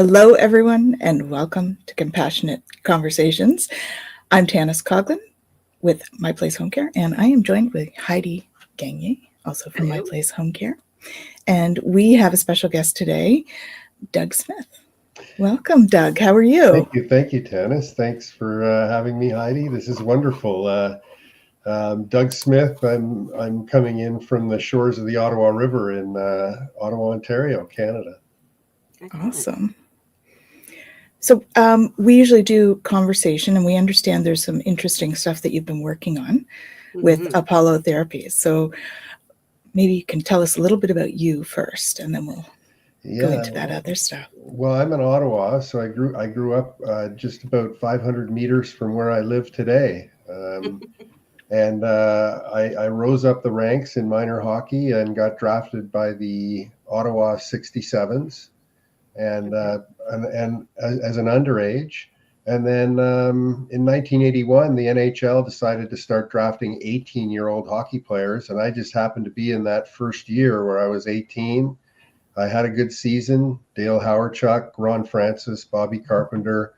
Hello, everyone, and welcome to Compassionate Conversations. I'm Tanys Coughlan with My Place Home Care, and I am joined with Heidi Gagne, also from My Place Home Care. And we have a special guest today, Doug Smith. Welcome, Doug. How are you? Thank you, Tanys. Thanks for having me, Heidi. This is wonderful. Doug Smith. I'm coming in from the shores of the Ottawa River in Ottawa, Ontario, Canada. Awesome. So we usually do conversation, and we understand there's some interesting stuff that you've been working on with Apollo therapies. So maybe you can tell us a little bit about you first, and then we'll go into that other stuff. Well, I'm in Ottawa, so I grew up just about 500 meters from where I live today. And I rose up the ranks in minor hockey and got drafted by the Ottawa 67s. And as an underage, and then in 1981, the NHL decided to start drafting 18-year-old hockey players, and I just happened to be in that first year where I was 18. I had a good season. Dale Howarchuk, Ron Francis, Bobby Carpenter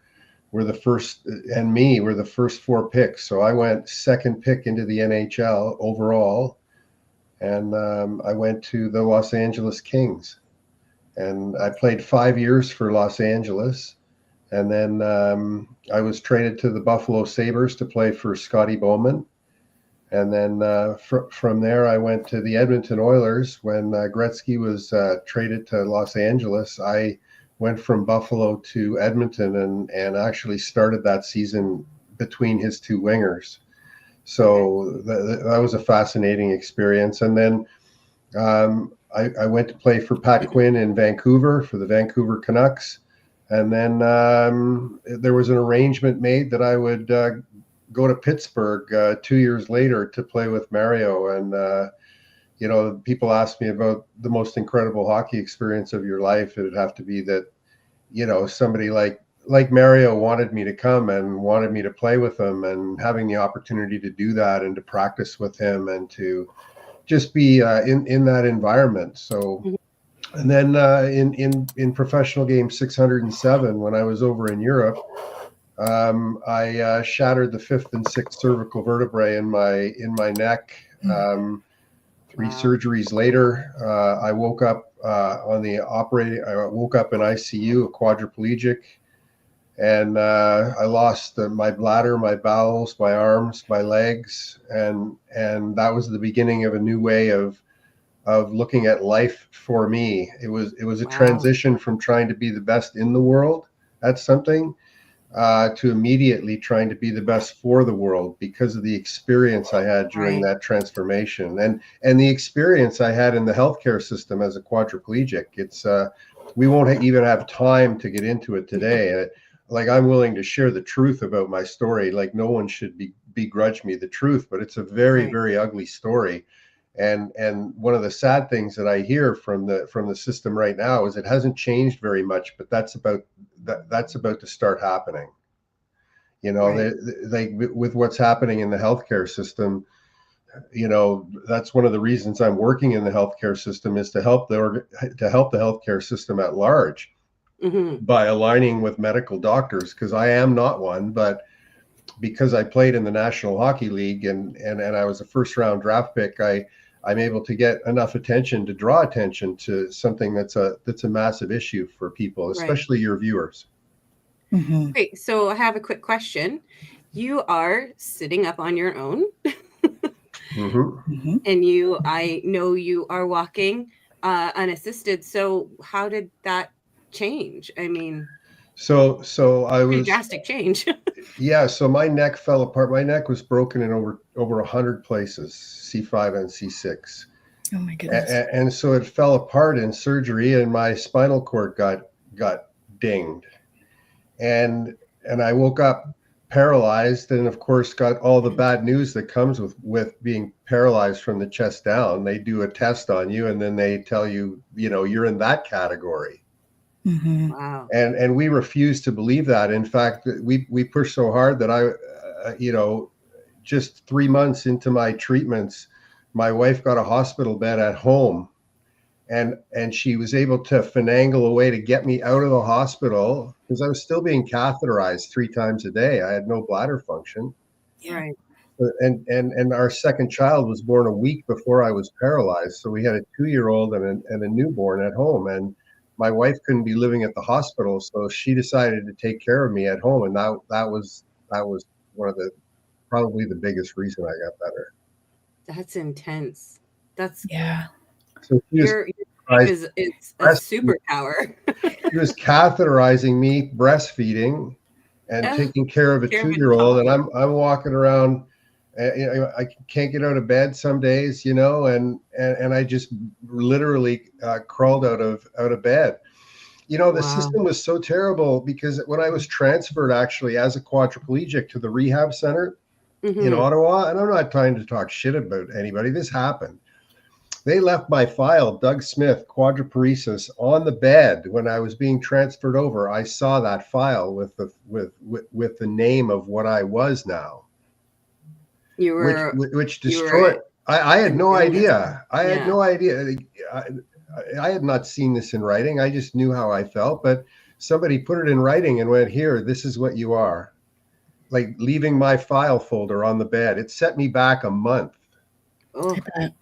were the first, and me were the first four picks. So I went second pick into the NHL overall, and I went to the Los Angeles Kings. And I played 5 years for Los Angeles. And then I was traded to the Buffalo Sabres to play for Scotty Bowman. And then from there, I went to the Edmonton Oilers. When Gretzky was traded to Los Angeles, I went from Buffalo to Edmonton and actually started that season between his two wingers. So that was a fascinating experience. And then I went to play for Pat Quinn in Vancouver for the Vancouver Canucks. And then there was an arrangement made that I would go to Pittsburgh 2 years later to play with Mario. And, people ask me about the most incredible hockey experience of your life. It would have to be that, somebody like Mario wanted me to come and wanted me to play with him, and having the opportunity to do that and to practice with him and to just be in that environment. So, and then in professional game 607, when I was over in Europe, I shattered the fifth and sixth cervical vertebrae in my neck. 3 surgeries later, I woke up I woke up in ICU, a quadriplegic, and I lost my bladder, my bowels, my arms, my legs, and that was the beginning of a new way of looking at life for me. It was a transition from trying to be the best in the world at something to immediately trying to be the best for the world, because of the experience I had during that transformation and the experience I had in the healthcare system as a quadriplegic. It's we won't even have time to get into it today. Like, I'm willing to share the truth about my story. Like, no one should begrudge me the truth, but it's a very, very ugly story. And one of the sad things that I hear from the system right now is it hasn't changed very much, but that's about to start happening. With what's happening in the healthcare system, that's one of the reasons I'm working in the healthcare system, is to help the healthcare system at large. By aligning with medical doctors, because I am not one, but because I played in the National Hockey League and I was a first round draft pick, I'm able to get enough attention to draw attention to something that's a massive issue for people, especially your viewers. Great. So I have a quick question. You are sitting up on your own, and I know you are walking unassisted. So how did that change? I mean, so I was drastic change. Yeah, so my neck fell apart. My neck was broken in over 100 places, C5 and C6. Oh my goodness. And so it fell apart in surgery, and my spinal cord got dinged. And I woke up paralyzed, and of course got all the bad news that comes with being paralyzed from the chest down. They do a test on you, and then they tell you, you're in that category. Wow. And we refuse to believe that. In fact, we pushed so hard that I, just 3 months into my treatments, my wife got a hospital bed at home, and she was able to finagle a way to get me out of the hospital because I was still being catheterized 3 times a day. I had no bladder function. Yeah. Right. And our second child was born a week before I was paralyzed. So we had a 2-year-old and a newborn at home, and my wife couldn't be living at the hospital, so she decided to take care of me at home, and that was one of the probably the biggest reason I got better. That's intense. That's Yeah. So she was your wife is it's a superpower. she was catheterizing me, breastfeeding, and taking care of a Care of a 2-year-old, and toddler. I'm walking around. I can't get out of bed some days, you know, and I just literally crawled out of bed. You know, the Wow. system was so terrible because when I was transferred actually as a quadriplegic to the rehab center in Ottawa, and I'm not trying to talk shit about anybody, this happened. They left my file, Doug Smith, quadriparesis, on the bed when I was being transferred over. I saw that file with the name of what I was now. You were which destroyed. I had no idea. I had Yeah. no idea. I had not seen this in writing. I just knew how I felt, but somebody put it in writing and went, here, this is what you are. Like leaving my file folder on the bed. It set me back a month. Oh, I bet.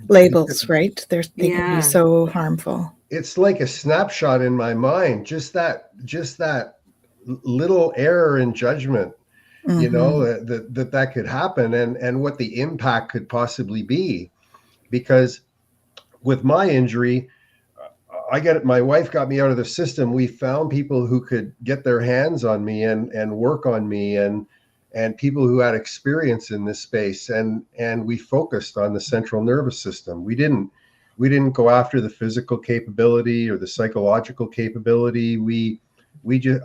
Labels, right? They can Yeah. be so harmful. It's like a snapshot in my mind. Just that little error in judgment, you know, that could happen, and what the impact could possibly be. Because with my injury, my wife got me out of the system. We found people who could get their hands on me and work on me, and people who had experience in this space, and we focused on the central nervous system. We didn't go after the physical capability or the psychological capability.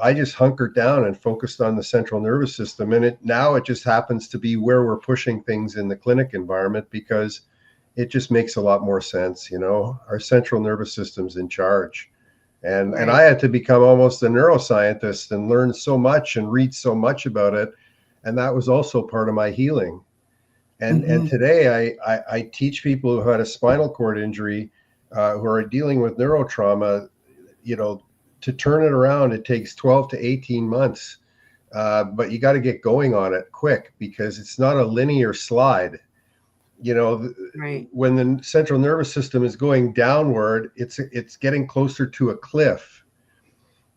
I just hunkered down and focused on the central nervous system, and now it just happens to be where we're pushing things in the clinic environment because it just makes a lot more sense. You know, our central nervous system's in charge. And I had to become almost a neuroscientist and learn so much and read so much about it. And that was also part of my healing. And today I teach people who had a spinal cord injury, who are dealing with neurotrauma, you know, to turn it around, it takes 12 to 18 months. But you got to get going on it quick because it's not a linear slide. You know, when the central nervous system is going downward, it's getting closer to a cliff.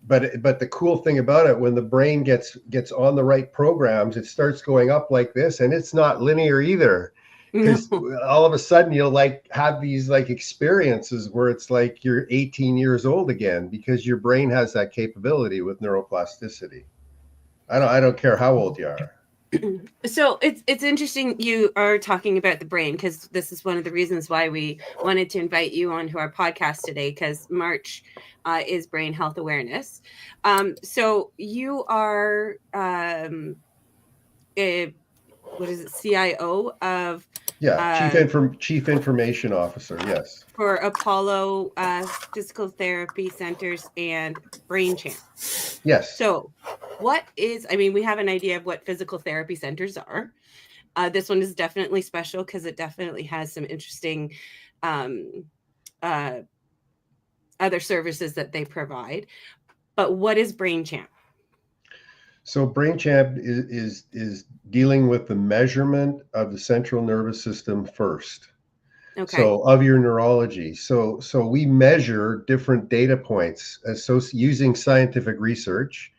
But the cool thing about it, when the brain gets on the right programs, it starts going up like this, and it's not linear either. Because all of a sudden you'll like have these like experiences where it's like you're 18 years old again because your brain has that capability with neuroplasticity. I don't care how old you are. So it's interesting you are talking about the brain, because this is one of the reasons why we wanted to invite you onto our podcast today, because March is Brain Health Awareness. So you are what is it, CIO of Chief Information Officer, yes, for Apollo Physical Therapy Centers and Brain Champ. Yes. So we have an idea of what physical therapy centers are. This one is definitely special because it definitely has some interesting other services that they provide. But what is Brain Champ? So Brain Champ is dealing with the measurement of the central nervous system first. Okay. So of your neurology. So we measure different data points using scientific research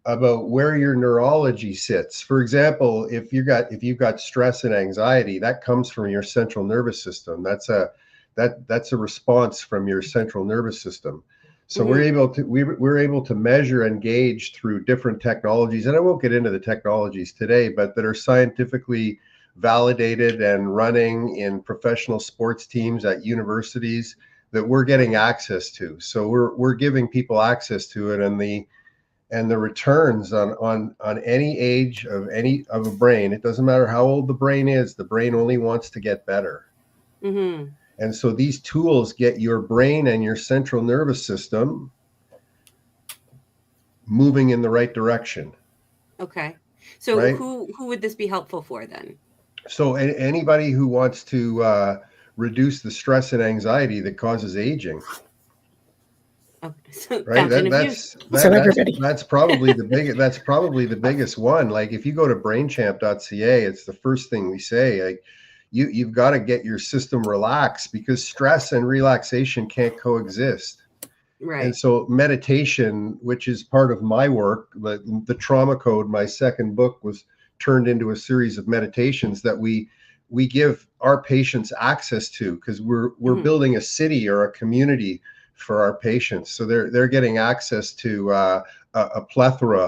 about where your neurology sits. For example, if you've got stress and anxiety, that comes from your central nervous system. That's a response from your central nervous system. So we're able to measure and gauge through different technologies, and I won't get into the technologies today, but that are scientifically validated and running in professional sports teams at universities that we're getting access to. So we're giving people access to it, and the returns on any age of a brain, it doesn't matter how old the brain is, the brain only wants to get better. And so these tools get your brain and your central nervous system moving in the right direction. Okay. So who would this be helpful for then? So anybody who wants to reduce the stress and anxiety that causes aging. Okay, so Right. That's probably the biggest one. Like if you go to brainchamp.ca, it's the first thing we say. Like you've got to get your system relaxed, because stress and relaxation can't coexist. Right. And so meditation, which is part of my work, the Trauma Code, my second book, was turned into a series of meditations that we give our patients access to, because we're building a city or a community for our patients. So they're getting access to a plethora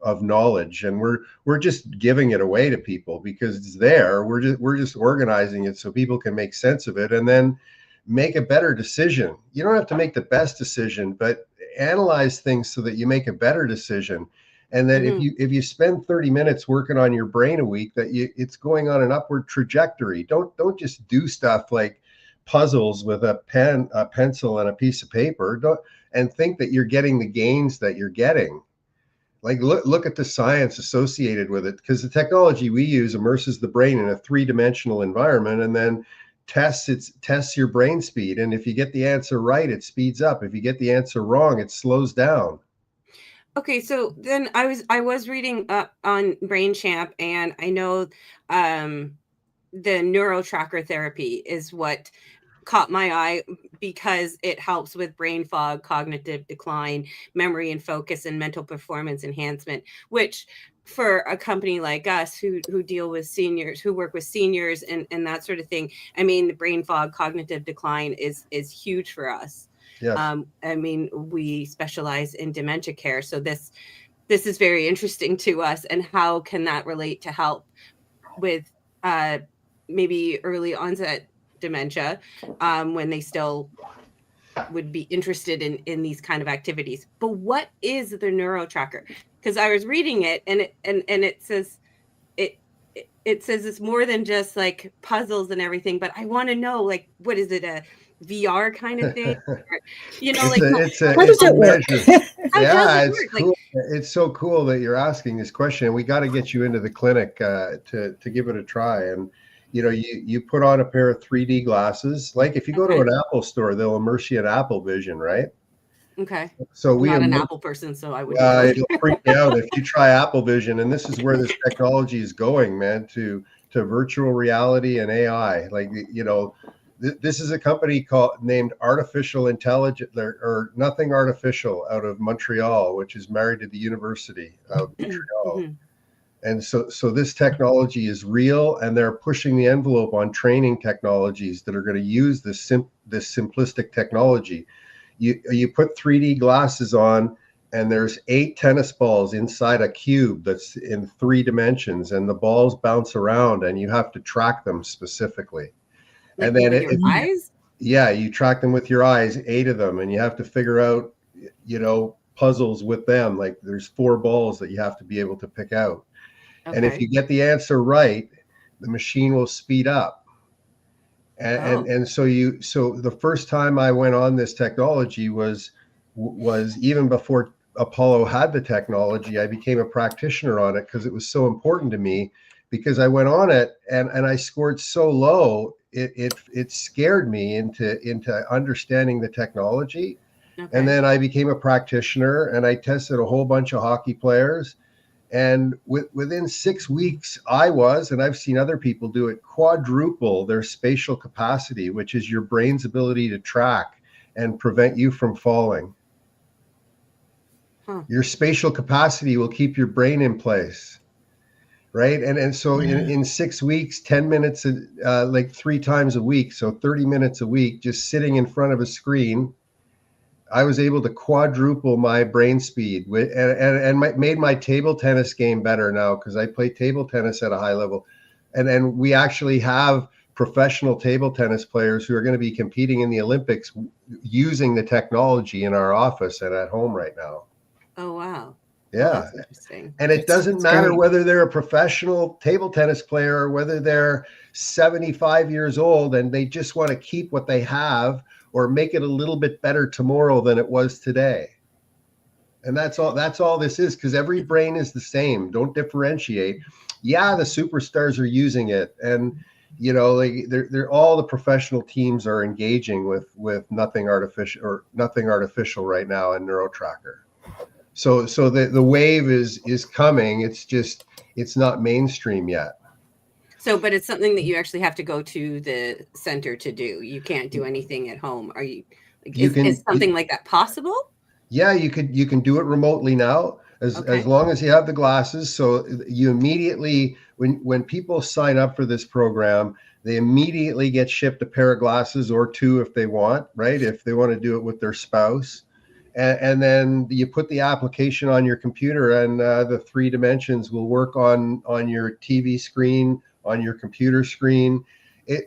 of knowledge, and we're just giving it away to people because it's there. We're just organizing it so people can make sense of it and then make a better decision. You don't have to make the best decision, but analyze things so that you make a better decision. And that if you spend 30 minutes working on your brain a week, that it's going on an upward trajectory. Don't just do stuff like puzzles with a pen, a pencil, and a piece of paper. And think that you're getting the gains that you're getting. Like look at the science associated with it, because the technology we use immerses the brain in a 3-dimensional environment and then tests your brain speed. And if you get the answer right, it speeds up. If you get the answer wrong, it slows down. Okay, so then I was reading up on Brain Champ, and I know the neural tracker therapy is what caught my eye, because it helps with brain fog, cognitive decline, memory and focus, and mental performance enhancement, which for a company like us who deal with seniors, who work with seniors and that sort of thing, I mean, the brain fog, cognitive decline is huge for us. Yes. I mean, we specialize in dementia care, so this is very interesting to us. And how can that relate to help with maybe early onset dementia, when they still would be interested in these kind of activities? But what is the neuro tracker? Because I was reading it, and it says it says it's more than just like puzzles and everything. But I want to know, like, what is it, a VR kind of thing? Or, how does it work? It's cool. It's so cool that you're asking this question. We got to get you into the clinic to give it a try. And you put on a pair of 3D glasses. Like if you go to an Apple store, they'll immerse you in Apple Vision, right? Okay. So I'm not an Apple person, so I would. It'll freak me out if you try Apple Vision, and this is where this technology is going, man. To virtual reality and AI. Like this is a company named Artificial Intelligence or Nothing Artificial out of Montreal, which is married to the University of Montreal. And so this technology is real, and they're pushing the envelope on training technologies that are going to use this simplistic technology. You put 3D glasses on, and there's 8 tennis balls inside a cube that's in 3 dimensions, and the balls bounce around, and you have to track them specifically. Like, and then with your eyes? Yeah, you track them with your eyes, 8 of them, and you have to figure out, puzzles with them. Like there's 4 balls that you have to be able to pick out. Okay. And if you get the answer right, the machine will speed up. And so the first time I went on this technology was even before Apollo had the technology. I became a practitioner on it because it was so important to me, because I went on it and I scored so low, it scared me into understanding the technology. Okay. And then I became a practitioner, and I tested a whole bunch of hockey players. And within 6 weeks, and I've seen other people do it, quadruple their spatial capacity, which is your brain's ability to track and prevent you from falling. Your spatial capacity will keep your brain in place, right? And so in 6 weeks, 10 minutes, like 3 times a week, so 30 minutes a week, just sitting in front of a screen, I was able to quadruple my brain speed and made my table tennis game better now, because I play table tennis at a high level. And we actually have professional table tennis players who are going to be competing in the Olympics using the technology in our office and at home right now. Oh, wow. Yeah. That's interesting. And it doesn't matter whether they're a professional table tennis player or whether they're 75 years old and they just want to keep what they have or make it a little bit better tomorrow than it was today. And that's all this is, because every brain is the same. Don't differentiate. Yeah, the superstars are using it. And, you know, like they're all the professional teams are engaging with nothing artificial right now in NeuroTracker. So the wave is coming. It's not mainstream yet. So, but it's something that you actually have to go to the center to do. You can't do anything at home. Are you? Like, is something like that possible? Yeah, you can do it remotely now as long as you have the glasses. So you immediately, when people sign up for this program, they immediately get shipped a pair of glasses or two if they want, right? If they want to do it with their spouse. And then you put the application on your computer, and the 3 dimensions will work on your TV screen, on your computer screen.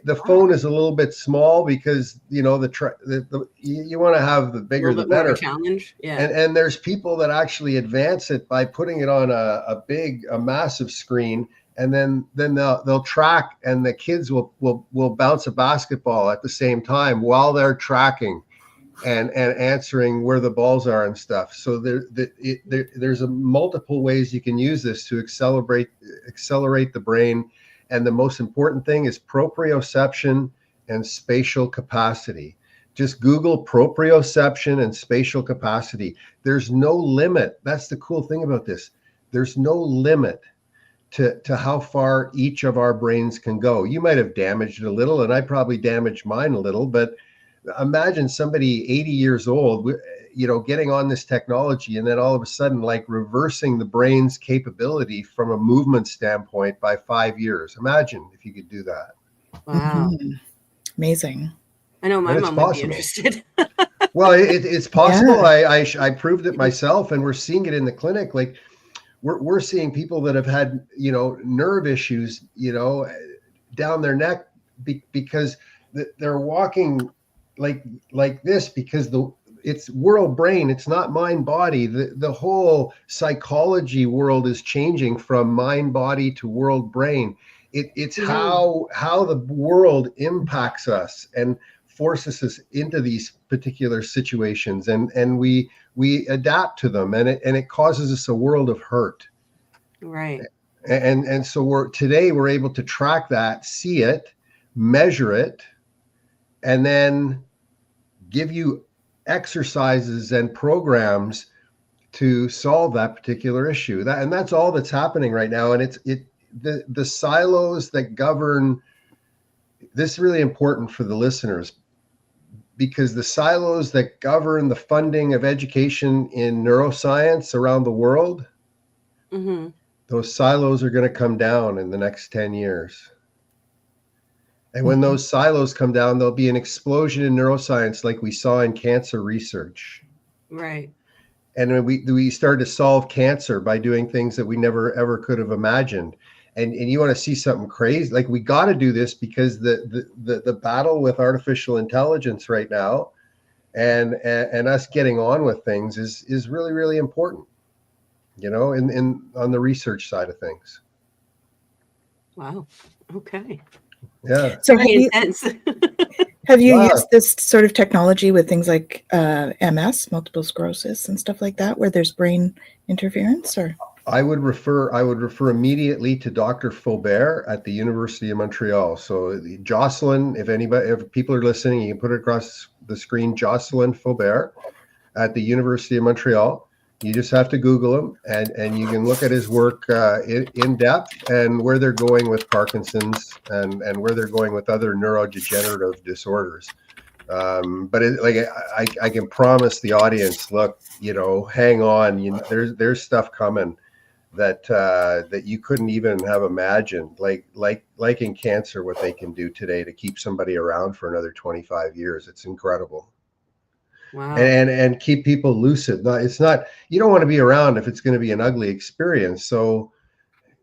The phone is a little bit small because, you know, you want to have the bigger the better. Challenge, yeah. And there's people that actually advance it by putting it on a massive screen, and then they'll track, and the kids will bounce a basketball at the same time while they're tracking and answering where the balls are and stuff. So there's multiple ways you can use this to accelerate the brain. And the most important thing is proprioception and spatial capacity. Just Google proprioception and spatial capacity. There's no limit. That's the cool thing about this. There's no limit to how far each of our brains can go. You might have damaged it a little, and I probably damaged mine a little, but imagine somebody 80 years old, you know, getting on this technology and then all of a sudden like reversing the brain's capability from a movement standpoint by 5 years. Imagine if you could do that. Wow. Amazing. I know my mom would be interested. Well, it's possible. Yeah. I proved it myself, and we're seeing it in the clinic. Like we're seeing people that have had, you know, nerve issues, you know, down their neck because they're walking like this because it's world brain. It's not mind body. The whole psychology world is changing from mind body to world brain. It's how the world impacts us and forces us into these particular situations, and we adapt to them, and it causes us a world of hurt. Right. And so we're able to track that, see it, measure it, and then give you exercises and programs to solve that particular issue. That's all that's happening right now. And the silos that govern this is really important for the listeners, because the silos that govern the funding of education in neuroscience around the world, those silos are going to come down in the next 10 years. And when those silos come down, there'll be an explosion in neuroscience like we saw in cancer research. Right. And when we started to solve cancer by doing things that we never, ever could have imagined. And you want to see something crazy, like we got to do this because the battle with artificial intelligence right now and us getting on with things is really, really important, you know, on the research side of things. Wow. Okay. Yeah. So have you used this sort of technology with things like MS, multiple sclerosis, and stuff like that, where there's brain interference? Or I would refer immediately to Dr. Faubert at the University of Montreal. So Jocelyn, if people are listening, you can put it across the screen. Jocelyn Faubert at the University of Montreal. You just have to Google him, and you can look at his work in depth and where they're going with Parkinson's and where they're going with other neurodegenerative disorders. But I can promise the audience, look, you know, hang on, you know, there's stuff coming that you couldn't even have imagined, like in cancer, what they can do today to keep somebody around for another 25 years. It's incredible. Wow. And keep people lucid. It's not, you don't want to be around if it's going to be an ugly experience. So,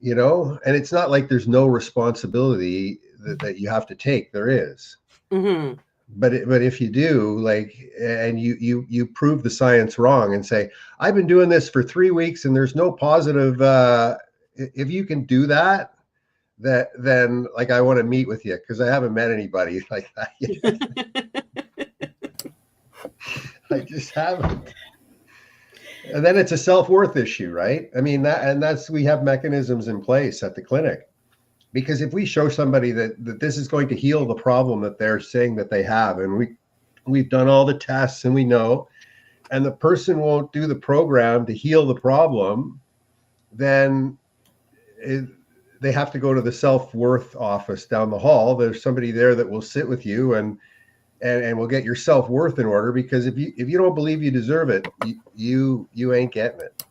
you know, and it's not like there's no responsibility that you have to take. There is. But if you do, like, and you prove the science wrong and say, I've been doing this for 3 weeks and there's no positive, if you can do that, then like, I want to meet with you, because I haven't met anybody like that yet. I just haven't. And then it's a self-worth issue, right? I mean, we have mechanisms in place at the clinic, Because if we show somebody that this is going to heal the problem that they're saying that they have, and we've done all the tests and we know, and the person won't do the program to heal the problem, then they have to go to the self-worth office down the hall. There's somebody there that will sit with you and will get your self-worth in order, because if you don't believe you deserve it, you ain't getting it.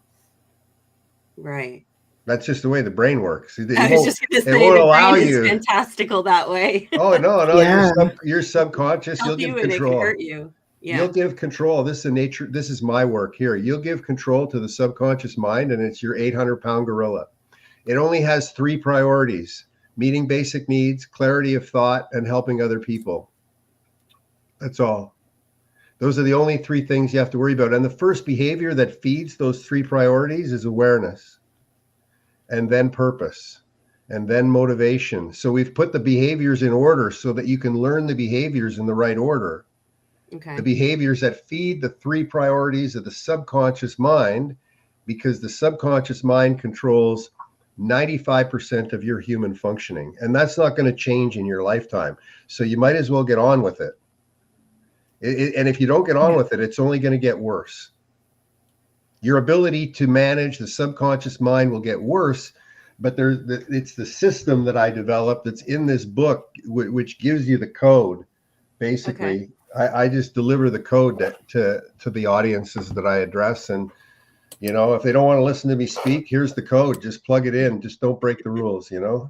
Right. That's just the way the brain works. I was just going to say, won't the allow brain is you. fantastical that way. Oh, no. Yeah. Your subconscious, you'll Help give you and it control. can hurt you. Yeah. You'll give control. This is my work here. You'll give control to the subconscious mind, and it's your 800-pound gorilla. It only has 3 priorities: meeting basic needs, clarity of thought, and helping other people. That's all. Those are the only 3 things you have to worry about. And the first behavior that feeds those 3 priorities is awareness, and then purpose, and then motivation. So we've put the behaviors in order so that you can learn the behaviors in the right order. Okay. The behaviors that feed the 3 priorities of the subconscious mind, because the subconscious mind controls 95% of your human functioning, and that's not going to change in your lifetime. So you might as well get on with it. And if you don't get on with it, it's only going to get worse. Your ability to manage the subconscious mind will get worse, but it's the system that I developed that's in this book, which gives you the code. Basically, I just deliver the code to the audiences that I address. And, if they don't want to listen to me speak, here's the code. Just plug it in. Just don't break the rules, And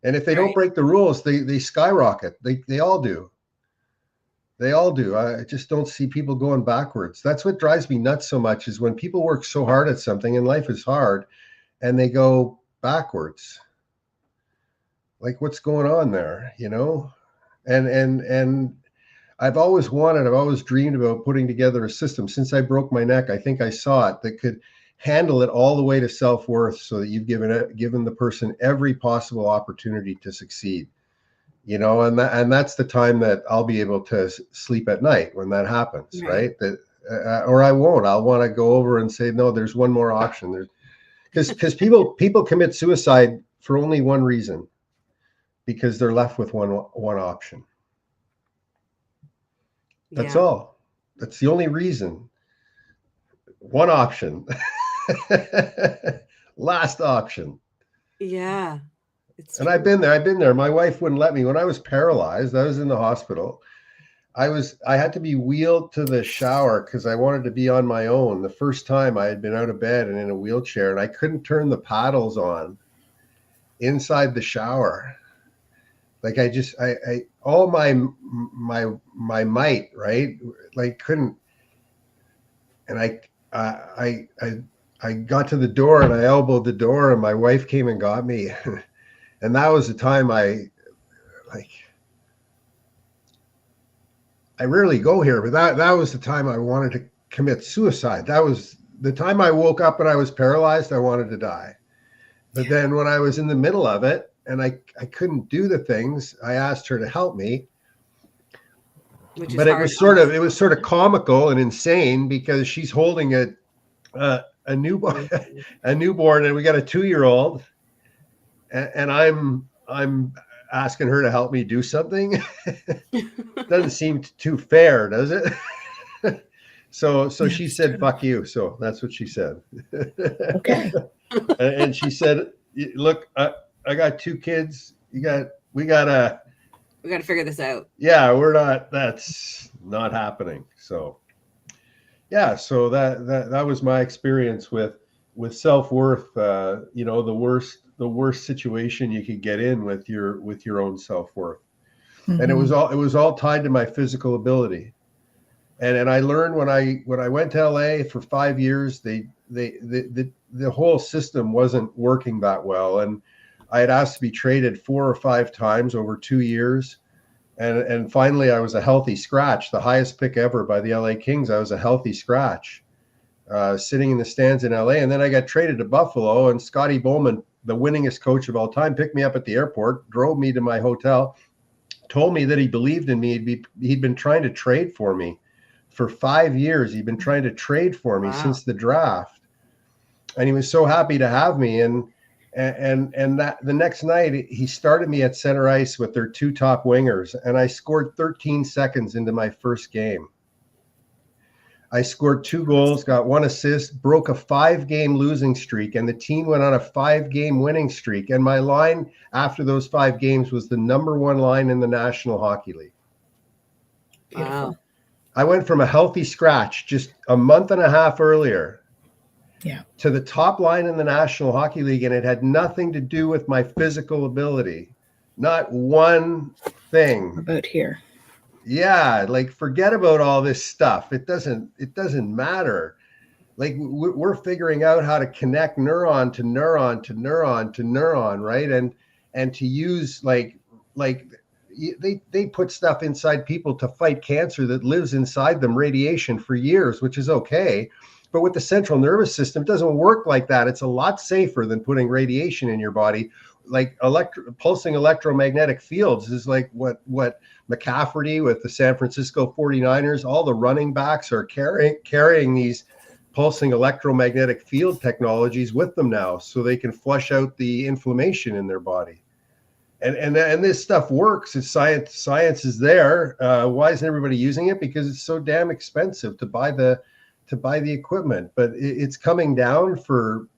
if they don't break the rules, they skyrocket. They all do. They all do. I just don't see people going backwards. That's what drives me nuts so much, is when people work so hard at something, and life is hard, and they go backwards. Like, what's going on there, And I've always dreamed about putting together a system. Since I broke my neck, I think I saw it, that could handle it all the way to self-worth, so that you've given the person every possible opportunity to succeed. And that's the time that I'll be able to sleep at night, when that happens, right? That, or I won't. I'll want to go over and say, no, there's one more option. Because people commit suicide for only one reason, because they're left with one option. That's all. That's the only reason. One option. Last option. Yeah. And I've been there. My wife wouldn't let me. When I was paralyzed, I was in the hospital. I had to be wheeled to the shower because I wanted to be on my own. The first time I had been out of bed and in a wheelchair, and I couldn't turn the paddles on inside the shower. Like, I all my might, right? Like, couldn't. And I got to the door, and I elbowed the door, and my wife came and got me. And that was the time I rarely go here, but that was the time I wanted to commit suicide. That was the time I woke up and I was paralyzed. I wanted to die. But then when I was in the middle of it and I couldn't do the things, I asked her to help me. But it was sort of comical and insane, because she's holding a newborn, and we got a 2-year-old. And I'm asking her to help me do something. Doesn't seem too fair, does it? So she said, "Fuck you." So that's what she said. Okay. And she said, "Look, I got 2 kids. We gotta figure this out." Yeah, that's not happening. So yeah, so that was my experience with self-worth. The worst situation you could get in with your own self-worth. Mm-hmm. And it was all tied to my physical ability. And I learned when I went to LA for 5 years, the whole system wasn't working that well. And I had asked to be traded 4 or 5 times over 2 years. And finally I was a healthy scratch, the highest pick ever by the LA Kings. I was a healthy scratch, sitting in the stands in LA. And then I got traded to Buffalo, and Scotty Bowman, the winningest coach of all time, picked me up at the airport, drove me to my hotel, told me that he believed in me. He'd been trying to trade for me for 5 years. He'd been trying to trade for me since the draft. And he was so happy to have me. And And that the next night he started me at center ice with their 2 top wingers, and I scored 13 seconds into my first game. I scored 2 goals, got 1 assist, broke a 5-game losing streak, and the team went on a 5-game winning streak. And my line after those 5 games was the #1 line in the National Hockey League. Wow. I went from a healthy scratch just a month and a half earlier to the top line in the National Hockey League, and it had nothing to do with my physical ability. Not one thing. About here. Yeah, like forget about all this stuff. It doesn't matter. Like we're figuring out how to connect neuron to neuron to neuron to neuron, right? And to use like they put stuff inside people to fight cancer that lives inside them, radiation for years, which is okay. But with the central nervous system, it doesn't work like that. It's a lot safer than putting radiation in your body. Like pulsing electromagnetic fields is like what McCafferty with the San Francisco 49ers, all the running backs are carrying these pulsing electromagnetic field technologies with them now, so they can flush out the inflammation in their body. And this stuff works. It's science. Science is there. Why isn't everybody using it? Because it's so damn expensive to buy the equipment. But it's coming down for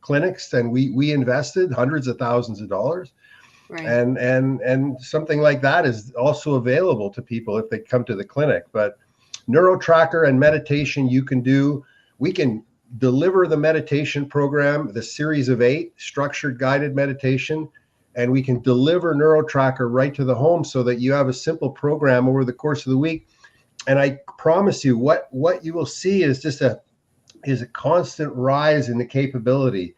clinics, and we invested hundreds of thousands of dollars. Right. And something like that is also available to people if they come to the clinic. But NeuroTracker and meditation you can do. We can deliver the meditation program, the series of 8 structured guided meditation, and we can deliver NeuroTracker right to the home so that you have a simple program over the course of the week. And I promise you, what you will see is just a constant rise in the capability.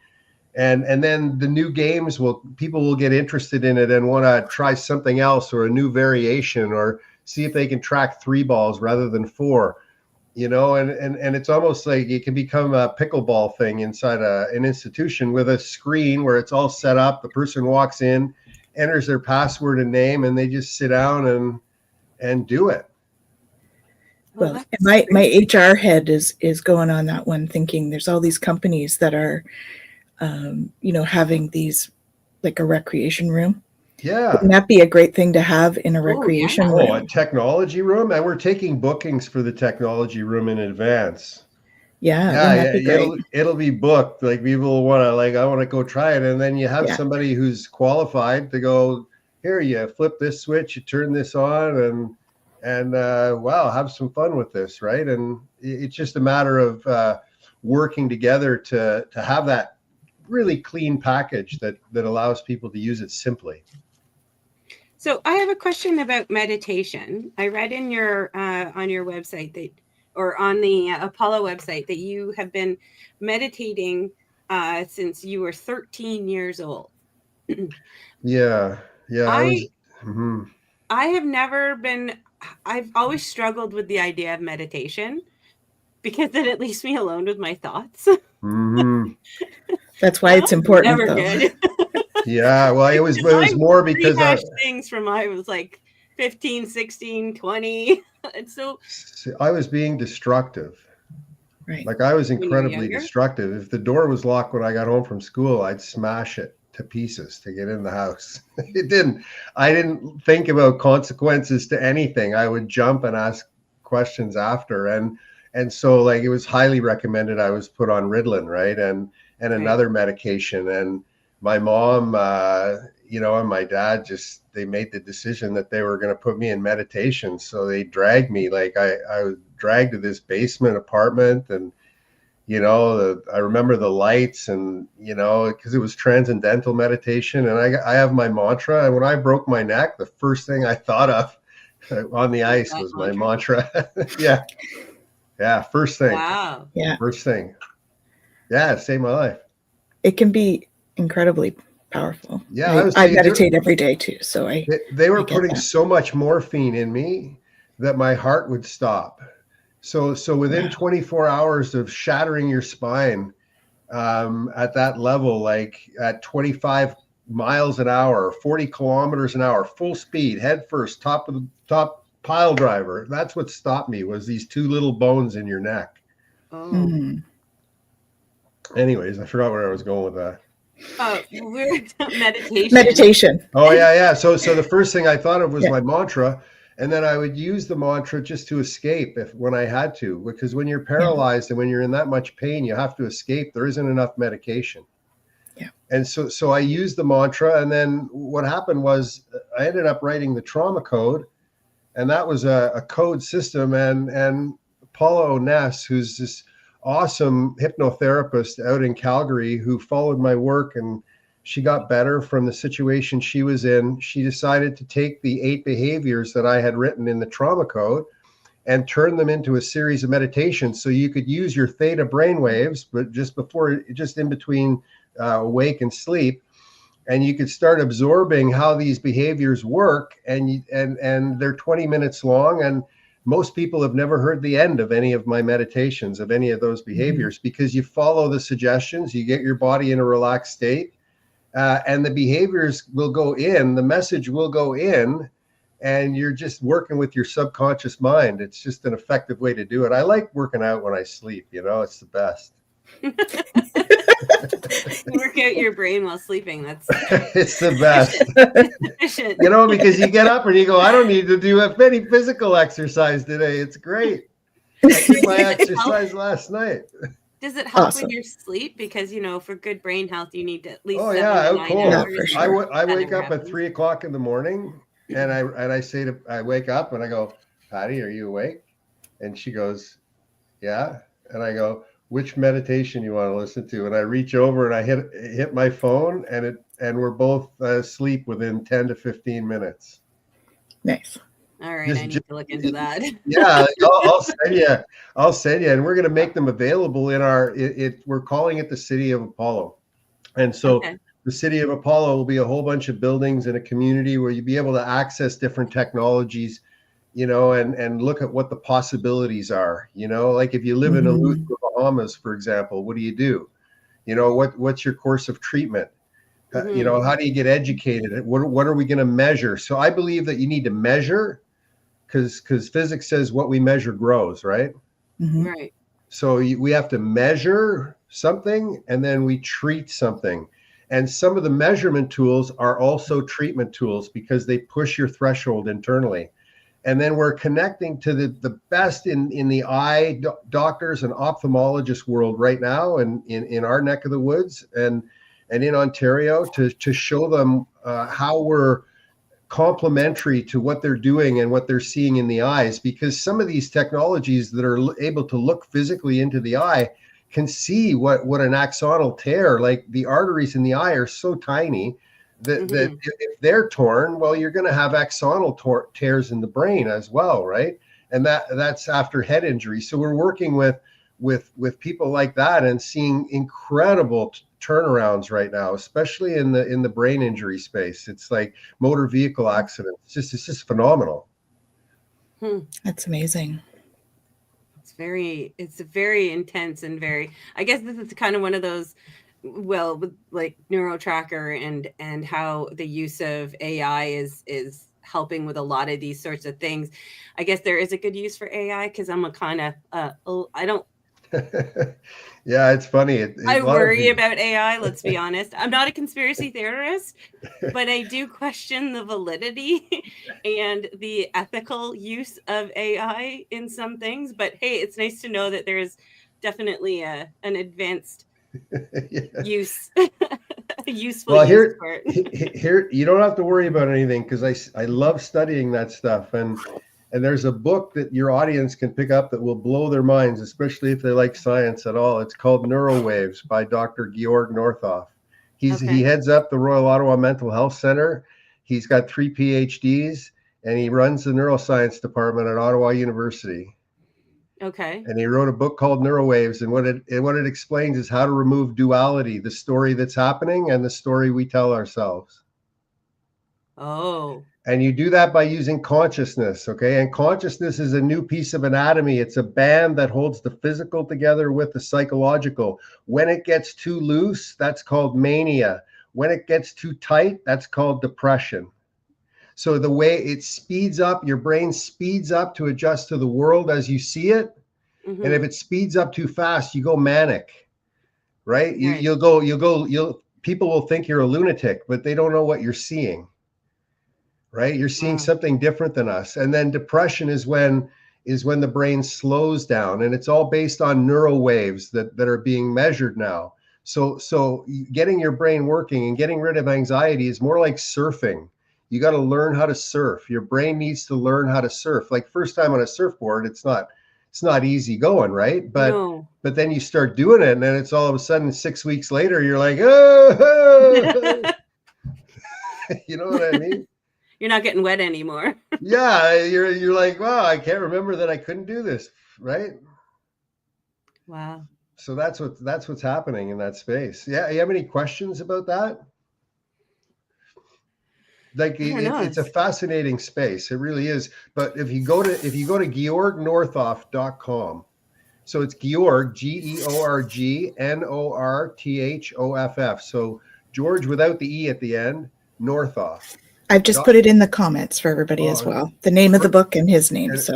And then the new games people will get interested in it and want to try something else or a new variation, or see if they can track 3 balls rather than 4, and it's almost like it can become a pickleball thing inside an institution with a screen where it's all set up. The person walks in, enters their password and name, and they just sit down and do it. Well, my HR head is going on that one, thinking there's all these companies that are having these, like a recreation room. Yeah. Wouldn't that be a great thing to have in a recreation room? A technology room? And we're taking bookings for the technology room in advance. Yeah. It'll be booked. Like people want to, I want to go try it. And then you have somebody who's qualified to go, here, you flip this switch, you turn this on, and wow, have some fun with this, right? And it's just a matter of working together to have that really clean package that allows people to use it simply. So I have a question about meditation. I read in your on your website or on the Apollo website that you have been meditating since you were 13 years old. Yeah. I have never been. I've always struggled with the idea of meditation because then it leaves me alone with my thoughts. Mm-hmm. That's why it's important. Never good. Yeah, well, it was more because things from I was like 15, 16, 20. And so I was being destructive. Right. Like I was incredibly destructive. If the door was locked when I got home from school, I'd smash it to pieces to get in the house. I didn't think about consequences to anything. I would jump and ask questions after. And so like it was highly recommended I was put on Ritalin, right? And another medication. And my mom, and my dad they made the decision that they were going to put me in meditation. So they dragged me, like I was dragged to this basement apartment, and I remember the lights, and because it was transcendental meditation, and I have my mantra, and when I broke my neck, the first thing I thought of on the ice was my mantra. yeah, first thing. Wow. Yeah, first thing. Yeah, it saved my life. It can be incredibly powerful. Yeah, I meditate every day too, so they were putting so much morphine in me that my heart would stop. So within 24 hours of shattering your spine at that level, like at 25 miles an hour, 40 kilometers an hour, full speed, head first, top pile driver. That's what stopped me, was these 2 little bones in your neck. Oh. Mm-hmm. Anyways, I forgot where I was going with that. We're meditation. Meditation. Oh yeah. So the first thing I thought of was my mantra, and then I would use the mantra just to escape when I had to, because when you're paralyzed and when you're in that much pain, you have to escape. There isn't enough medication. Yeah. And so I used the mantra, and then what happened was I ended up writing the trauma code, and that was a code system. And Paula Ness, who's this awesome hypnotherapist out in Calgary who followed my work, and she got better from the situation she was in. She decided to take the 8 behaviors that I had written in the trauma code and turn them into a series of meditations. So you could use your theta brainwaves, but just in between awake and sleep, and you could start absorbing how these behaviors work. And they're 20 minutes long. And most people have never heard the end of any of my meditations, of any of those behaviors, because you follow the suggestions, you get your body in a relaxed state. And the behaviors will go in, the message will go in, and you're just working with your subconscious mind. It's just an effective way to do it. I like working out when I sleep, it's the best. Work out your brain while sleeping. It's the best. Efficient. Because you get up and you go, I don't need to do any physical exercise today. It's great. I did my exercise last night. Does it help Awesome. with your sleep? Because, for good brain health, you need to at least 7 to to 9 course. hours. for sure. I wake up at 3 o'clock in the morning, and I wake up and I go, Patty, are you awake? And she goes, yeah. And I go, which meditation you want to listen to? And I reach over and I hit my phone, and we're both asleep within 10 to 15 minutes. Nice. All right, I need to look into that. Yeah, I'll send you, and we're going to make them available in we're calling it the City of Apollo. And so the City of Apollo will be a whole bunch of buildings in a community where you'll be able to access different technologies, and look at what the possibilities are. Like if you live in Duluth, the Bahamas, for example, what do you do? What's your course of treatment? How do you get educated? What are we going to measure? So I believe that you need to measure, because physics says what we measure grows, right? Right. So we have to measure something, and then we treat something. And some of the measurement tools are also treatment tools, because they push your threshold internally. And then we're connecting to the best in the eye doctors and ophthalmologist world right now, and in our neck of the woods and in Ontario, to show them how we're complementary to what they're doing and what they're seeing in the eyes. Because some of these technologies that are able to look physically into the eye can see what an axonal tear, like the arteries in the eye are so tiny that if they're torn, well, you're going to have axonal tears in the brain as well, right? And that's after head injury. So we're working with people like that and seeing incredible turnarounds right now, especially in the brain injury space. It's like motor vehicle accidents. It's just phenomenal. That's amazing. It's very intense and I guess this is kind of one of those, with like NeuroTracker and how the use of AI is helping with a lot of these sorts of things. I guess there is a good use for AI, because I'm a kind of I don't. Yeah, it's funny. I worry about AI. Let's be honest. I'm not a conspiracy theorist, but I do question the validity and the ethical use of AI in some things. But hey, it's nice to know that there's definitely an advanced use, useful use for it. Here, you don't have to worry about anything, because I love studying that stuff. And there's a book that your audience can pick up that will blow their minds, especially if they like science at all. It's called Neurowaves by Dr. Georg Northoff. He heads up the Royal Ottawa Mental Health Center. He's got 3 PhDs, and he runs the neuroscience department at Ottawa University. Okay. And he wrote a book called Neurowaves, and what it explains is how to remove duality, the story that's happening and the story we tell ourselves. Oh. And you do that by using consciousness, okay? And consciousness is a new piece of anatomy. It's a band that holds the physical together with the psychological. When it gets too loose, that's called mania. When it gets too tight, that's called depression. So the way it speeds up, your brain speeds up to adjust to the world as you see it. And if it speeds up too fast, you go manic, right? people will think you're a lunatic, but they don't know what you're seeing, right? You're seeing something different than us. And then depression is when the brain slows down, and it's all based on neural waves that are being measured now. So getting your brain working and getting rid of anxiety is more like surfing. You got to learn how to surf. Your brain needs to learn how to surf. Like first time on a surfboard, it's not easy going, right? But then you start doing it, and then it's all of a sudden 6 weeks later, you're like, oh, you know what I mean? You're not getting wet anymore. Yeah, you're like, wow, I can't remember that I couldn't do this, right? Wow. So that's what's happening in that space. Yeah, you have any questions about that? Like it's a fascinating space. It really is. But if you go to georgnorthoff.com, so it's Georg, Georg, Northoff. So George without the E at the end, Northoff. I've just put it in the comments for everybody as well. The name of the book and his name. That's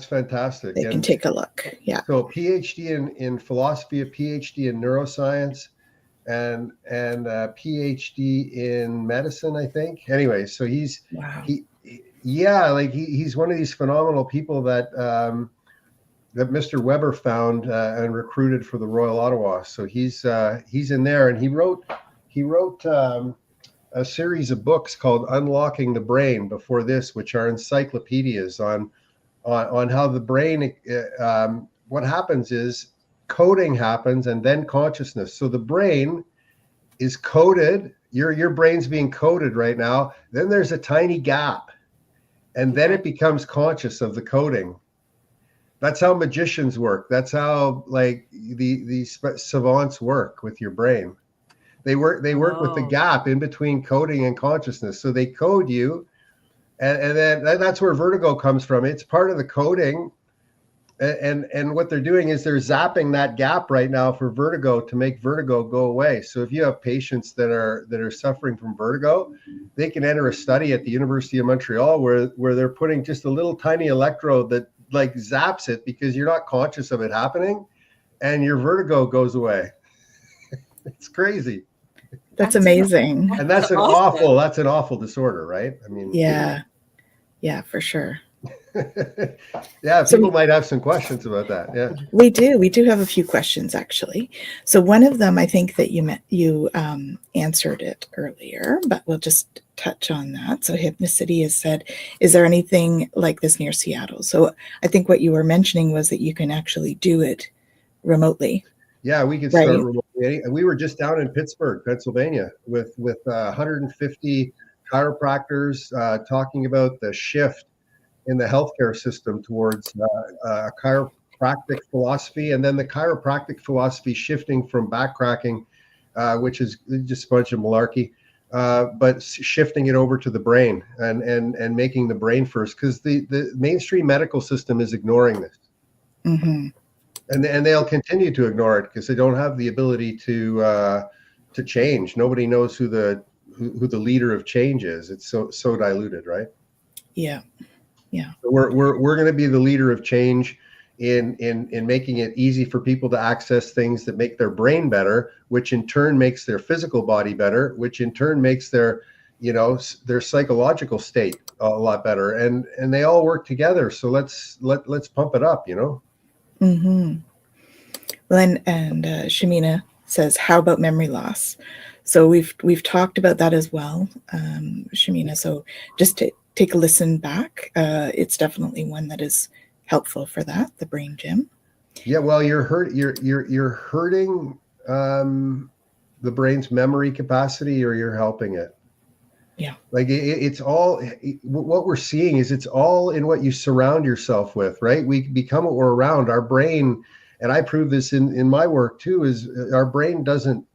fantastic. They can take a look. Yeah. So PhD in philosophy, a PhD in neuroscience, and a PhD in medicine, I think. Anyway, so he's one of these phenomenal people that Mr. Weber found and recruited for the Royal Ottawa. So he's in there, and he wrote a series of books called Unlocking the Brain before this, which are encyclopedias on how the brain, what happens is coding happens and then consciousness. So the brain is coded, your brain's being coded right now, then there's a tiny gap, and then it becomes conscious of the coding. That's how magicians work. That's how like these savants work with your brain. They work with the gap in between coding and consciousness. So they code you, and then that's where vertigo comes from. It's part of the coding, and what they're doing is they're zapping that gap right now for vertigo to make vertigo go away. So if you have patients that are suffering from vertigo, they can enter a study at the University of Montreal where they're putting just a little tiny electrode that like zaps it because you're not conscious of it happening, and your vertigo goes away. It's crazy. That's amazing. And that's an awful disorder, right? I mean, yeah, for sure. Yeah, people might have some questions about that. Yeah, we do have a few questions actually. So one of them, I think that you answered it earlier, but we'll just touch on that. So Hypnicity has said, is there anything like this near Seattle? So I think what you were mentioning was that you can actually do it remotely. Yeah, we could start remotely. We were just down in Pittsburgh, Pennsylvania, with 150 chiropractors talking about the shift in the healthcare system towards chiropractic philosophy, and then the chiropractic philosophy shifting from backcracking, which is just a bunch of malarkey, but shifting it over to the brain and making the brain first, because the mainstream medical system is ignoring this. Mm-hmm. And they'll continue to ignore it because they don't have the ability to change. Nobody knows who the leader of change is. It's so diluted, right? Yeah. So we're going to be the leader of change in making it easy for people to access things that make their brain better, which in turn makes their physical body better, which in turn makes their psychological state a lot better, and they all work together. So let's pump it up, Mm-hmm. Well, and Shamina says, how about memory loss? So we've talked about that as well, Shamina. So just to take a listen back, it's definitely one that is helpful for that, the brain gym. Yeah, well, you're hurting the brain's memory capacity, or you're helping it. Yeah, like it's all, what we're seeing is it's all in what you surround yourself with, right? We become what we're around. Our brain, and I prove this in my work too, is our brain doesn't,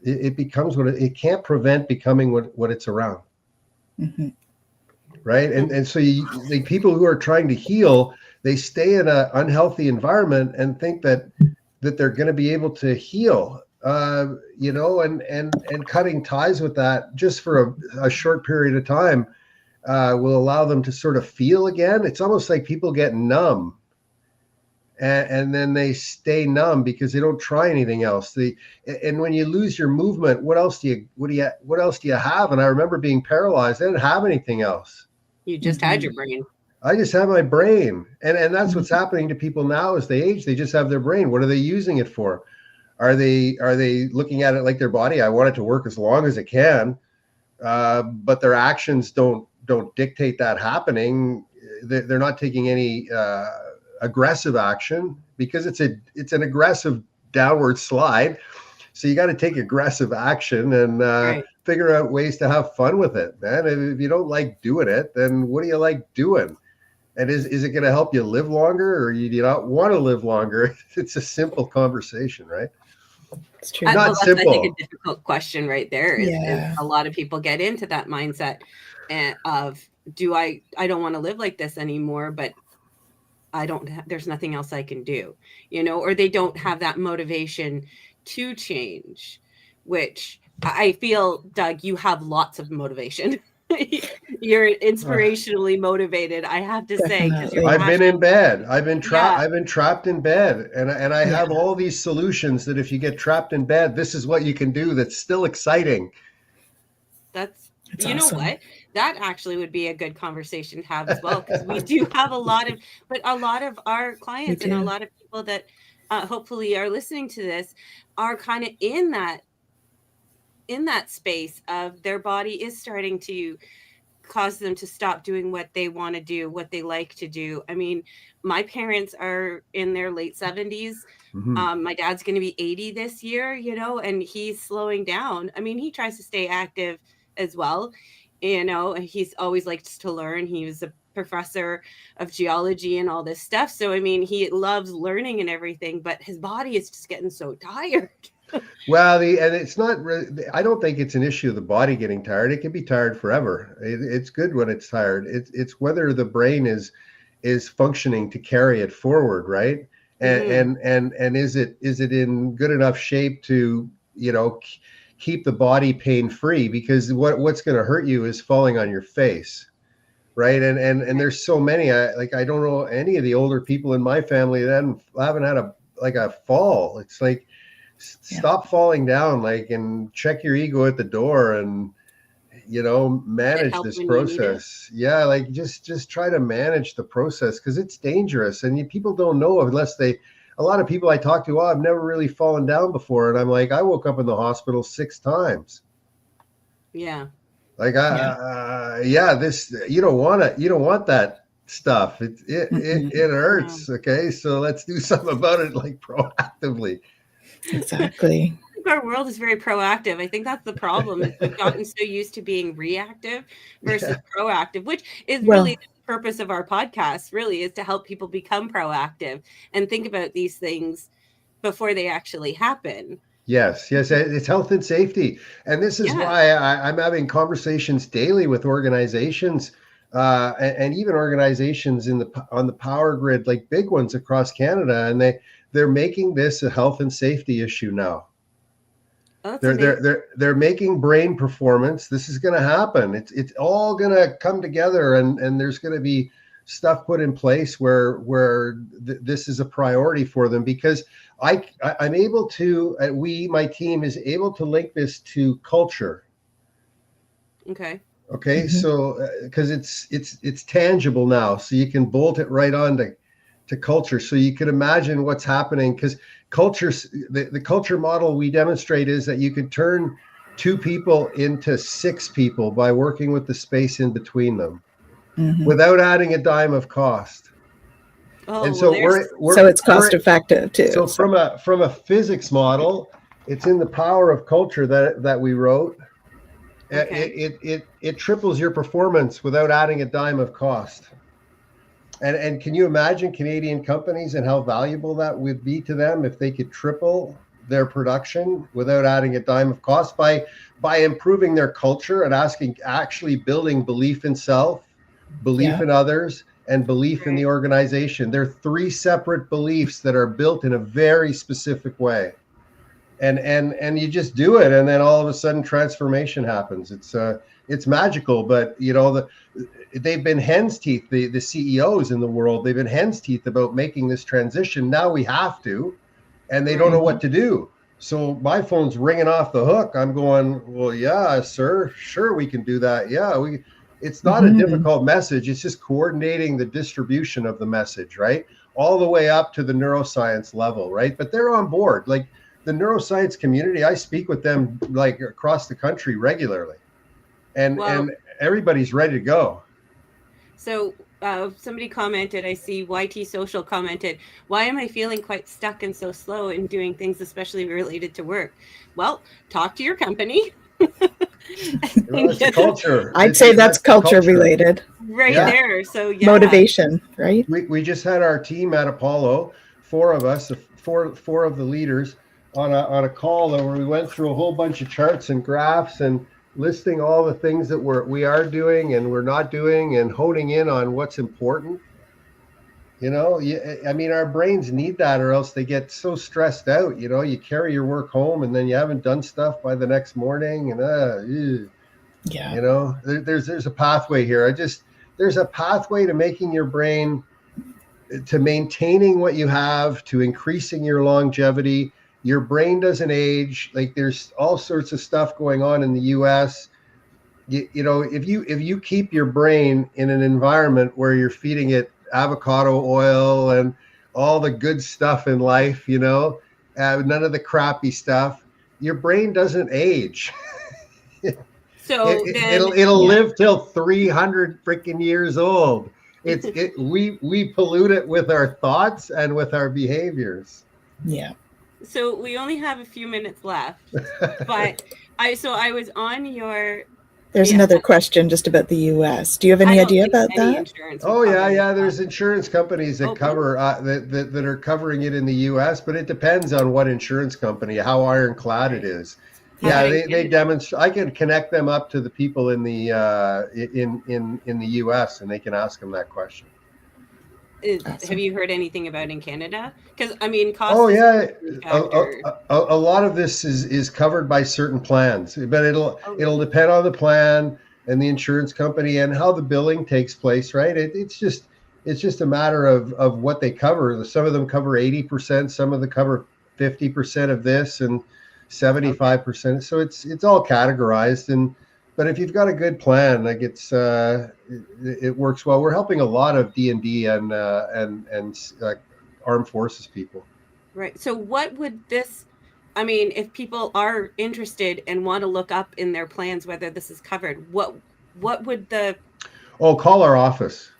it becomes what it can't prevent becoming what it's around. Mm-hmm. Right. And so the people who are trying to heal, they stay in an unhealthy environment and think that they're going to be able to heal. And cutting ties with that just for a short period of time will allow them to sort of feel again. It's almost like people get numb. and then they stay numb because they don't try anything else. And when you lose your movement, what else do you have? And I remember being paralyzed. I didn't have anything else. You just had your brain. I just have my brain. And that's what's happening to people now as they age. They just have their brain. What are they using it for? Are they looking at it like their body? I want it to work as long as it can, but their actions don't dictate that happening. They're not taking any aggressive action because it's an aggressive downward slide. So you got to take aggressive action and figure out ways to have fun with it, man. If you don't like doing it, then what do you like doing? And is it going to help you live longer, or do you not want to live longer? It's a simple conversation, right? It's true. Not that's, simple. I think, a difficult question right there. Is a lot of people get into that mindset of, I don't want to live like this anymore, but there's nothing else I can do, or they don't have that motivation to change, which I feel, Doug, you have lots of motivation. You're inspirationally motivated, I have to say. I've been in bed. I've been trapped in bed, and I have all these solutions that if you get trapped in bed, this is what you can do. That's still exciting. That's awesome. Know what? That actually would be a good conversation to have as well, because we do have a lot of our clients and a lot of people that hopefully are listening to this are kind of in that space of their body is starting to cause them to stop doing what they want to do, what they like to do. I mean, my parents are in their late 70s. Mm-hmm. My dad's going to be 80 this year, and he's slowing down. I mean, he tries to stay active as well. He's always liked to learn. He was a professor of geology and all this stuff. So, I mean, he loves learning and everything, but his body is just getting so tired. Well, and it's not really, I don't think it's an issue of the body getting tired. It can be tired forever. It's good when it's tired. It's whether the brain is functioning to carry it forward, right? And and is it in good enough shape to keep the body pain free? Because what's going to hurt you is falling on your face, right? And there's so many. I don't know any of the older people in my family that haven't had a fall. It's like, stop falling down, and check your ego at the door, and manage this process. Yeah, just try to manage the process, because it's dangerous, and people don't know unless a lot of people I talk to, I've never really fallen down before, and I'm like, I woke up in the hospital 6 times. Yeah. This you don't want that stuff. It hurts. Yeah. Okay, so let's do something about it, proactively. Exactly. I think our world is very proactive. I think that's the problem. Is we've gotten so used to being reactive versus proactive, which is really the purpose of our podcast, really, is to help people become proactive and think about these things before they actually happen. Yes, it's health and safety. And this is why I'm having conversations daily with organizations and even organizations on the power grid, like big ones across Canada, and they're making this a health and safety issue now. Oh, they're making brain performance. This is going to happen. It's all going to come together, and there's going to be stuff put in place where this is a priority for them, because I'm able to. My team is able to link this to culture. Okay. Mm-hmm. So because it's tangible now, so you can bolt it right on to culture, so you can imagine what's happening, because the culture model we demonstrate is that you can turn 2 people into 6 people by working with the space in between them, without adding a dime of cost. And so so it's cost effective too. So from a physics model, it's in the power of culture that we wrote. Okay. It triples your performance without adding a dime of cost. And can you imagine Canadian companies and how valuable that would be to them if they could triple their production without adding a dime of cost by improving their culture and actually building belief in self, belief in others, and belief in the organization. They're 3 separate beliefs that are built in a very specific way. And you just do it, and then all of a sudden transformation happens. It's it's magical, but they've been hen's teeth, the CEOs in the world, they've been hen's teeth about making this transition. Now we have to, and they don't know what to do. So my phone's ringing off the hook. I'm going, well, yeah, sir, sure, we can do that. Yeah, it's not a difficult message. It's just coordinating the distribution of the message, right? All the way up to the neuroscience level, right? But they're on board. Like the neuroscience community, I speak with them like across the country regularly, and everybody's ready to go. So somebody commented, I see YT Social commented, why am I feeling quite stuck and so slow in doing things, especially related to work? Well, talk to your company. Well, it's a culture. I'd say that's culture related. Right there. So motivation, right? We just had our team at Apollo, 4 of us, four of the leaders on a call where we went through a whole bunch of charts and graphs and listing all the things that we are doing and we're not doing and honing in on what's important. I mean, our brains need that, or else they get so stressed out. You carry your work home and then you haven't done stuff by the next morning, and there's a pathway here. There's a pathway to making your brain, to maintaining what you have, to increasing your longevity. Your brain doesn't age. Like there's all sorts of stuff going on in the US. If you keep your brain in an environment where you're feeding it avocado oil and all the good stuff in life, none of the crappy stuff, your brain doesn't age. So it'll live till 300 freaking years old. We pollute it with our thoughts and with our behaviors. Yeah. So we only have a few minutes left, but I was on your. There's another question just about the U.S. Do you have any idea about that? Oh yeah. There's insurance companies that cover that are covering it in the U.S., but it depends on what insurance company, how ironclad it is. Yeah, they demonstrate. I can connect them up to the people in the in the U.S. and they can ask them that question. Have you heard anything about in Canada? Because I mean, cost. Oh yeah, a lot of this is covered by certain plans, but it'll depend on the plan and the insurance company and how the billing takes place, right? It's just a matter of what they cover. Some of them cover 80%, some of them cover 50% of this and 75%. So it's all categorized, but if you've got a good plan, like it works well. We're helping a lot of D&D and armed forces people. Right. So what would this, I mean, if people are interested and want to look up in their plans whether this is covered, what would the... Oh, call our office.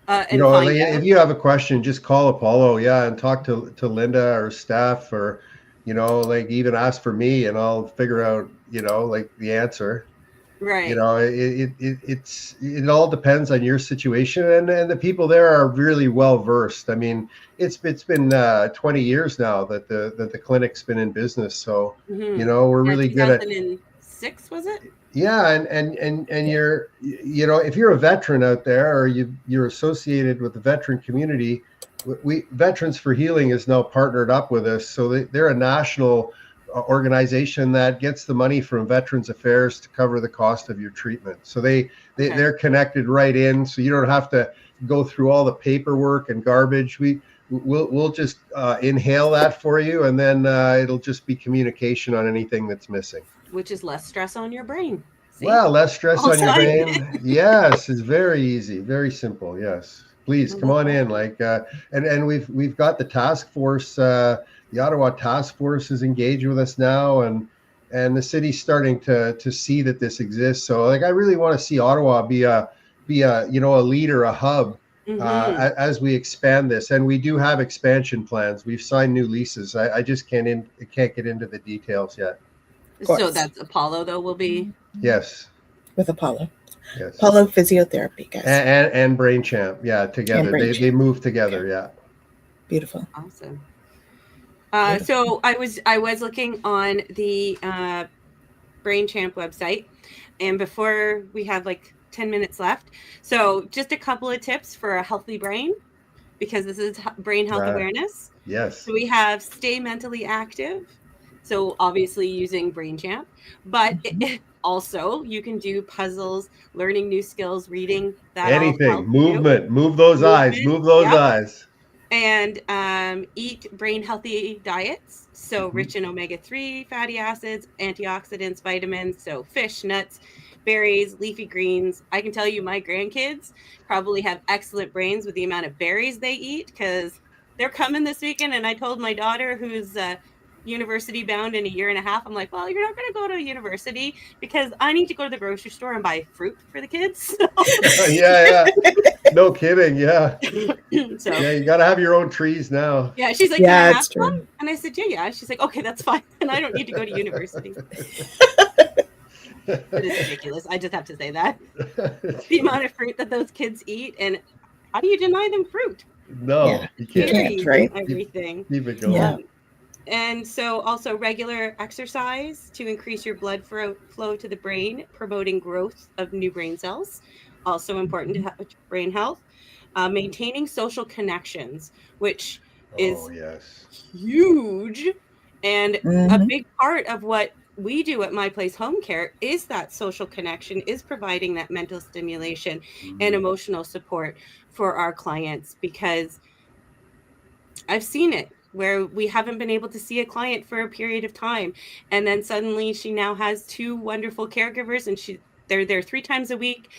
If you have a question, just call Apollo, and talk to Linda or staff, or, even ask for me and I'll figure out, the answer. Right. It all depends on your situation, and the people there are really well versed. I mean, it's been 20 years now that the clinic's been in business, so we're really good at. 2006 was it? Yeah, and you're if you're a veteran out there or you're associated with the veteran community, Veterans for Healing is now partnered up with us, so they're a national organization that gets the money from Veterans Affairs to cover the cost of your treatment. So they're connected right in, so you don't have to go through all the paperwork and garbage. We'll just inhale that for you, and then it'll just be communication on anything that's missing. Which is less stress on your brain. See? Well, less stress on your brain. Yes, it's very easy, very simple. Yes, please come on in. And we've got the task force. The Ottawa task force is engaged with us now, and the city's starting to see that this exists. So I really want to see Ottawa be a leader, a hub, as we expand this. And we do have expansion plans. We've signed new leases. I just can't get into the details yet. So that's Apollo, though, will be? Yes. With Apollo. Yes. Apollo Physiotherapy, guys. And Brain Champ, together. They move together, Beautiful. Awesome. So I was looking on the Brain Champ website, and before we have 10 minutes left, so just a couple of tips for a healthy brain, because this is brain health awareness. Yes. So we have stay mentally active, So obviously using Brain Champ, but also you can do puzzles, learning new skills, reading. That all Anything, helps movement, move those eyes, move those eyes. And eat brain healthy diets. So rich in omega-3 fatty acids, antioxidants, vitamins. So fish, nuts, berries, leafy greens. I can tell you my grandkids probably have excellent brains with the amount of berries they eat, because they're coming this weekend. And I told my daughter, who's university bound in a year and a half, I'm like, well, you're not going to go to university because I need to go to the grocery store and buy fruit for the kids. Yeah. No kidding. Yeah. So yeah, you got to have your own trees now. yeah, she's like, Yeah, can I have it's true. some? And I said, yeah. She's like, okay, that's fine. And I don't need to go to university. But it's ridiculous. I just have to say that. The amount of fruit that those kids eat, and how do you deny them fruit? No, you can't. Berries right? and everything. Keep it going. Yeah. And so also regular exercise to increase your blood flow to the brain, promoting growth of new brain cells. Also important to have brain health. Maintaining social connections, which is huge. And a big part of what we do at My Place Home Care is that social connection, is providing that mental stimulation and emotional support for our clients, because I've seen it where we haven't been able to see a client for a period of time, and then suddenly she now has 2 wonderful caregivers, and they're there 3 times a week,